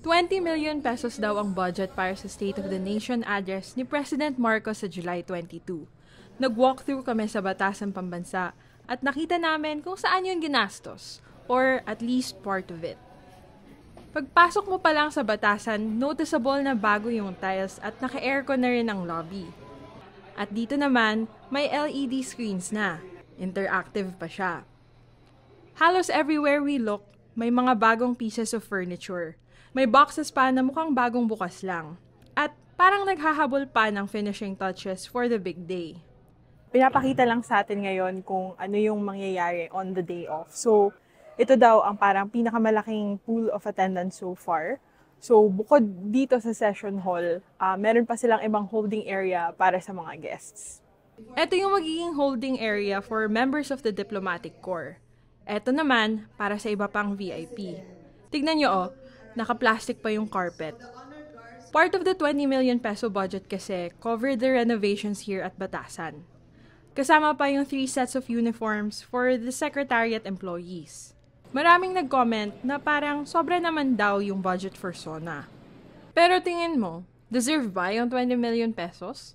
20 million pesos daw ang budget para sa State of the Nation address ni President Marcos sa July 22. Nag-walkthrough kami sa Batasan Pambansa at nakita namin kung saan yun ginastos, or at least part of it. Pagpasok mo pa lang sa Batasan, noticeable na bago yung tiles at naka-aircon na rin ang lobby. At dito naman, may LED screens na. Interactive pa siya. Halos everywhere we look, may mga bagong pieces of furniture. May boxes pa na mukhang bagong bukas lang. At parang naghahabol pa ng finishing touches for the big day. Pinapakita lang sa atin ngayon kung ano yung mangyayari on the day off. So, ito daw ang parang pinakamalaking pool of attendance so far. So, bukod dito sa session hall, meron pa silang ibang holding area para sa mga guests. Ito yung magiging holding area for members of the Diplomatic Corps. Ito naman para sa iba pang VIP. Tignan nyo naka-plastic pa yung carpet. Part of the 20 million peso budget kasi covered the renovations here at Batasan. Kasama pa yung 3 sets of uniforms for the Secretariat employees. Maraming nag-comment na parang sobra naman daw yung budget for SONA. Pero tingin mo, deserve ba yung 20 million pesos?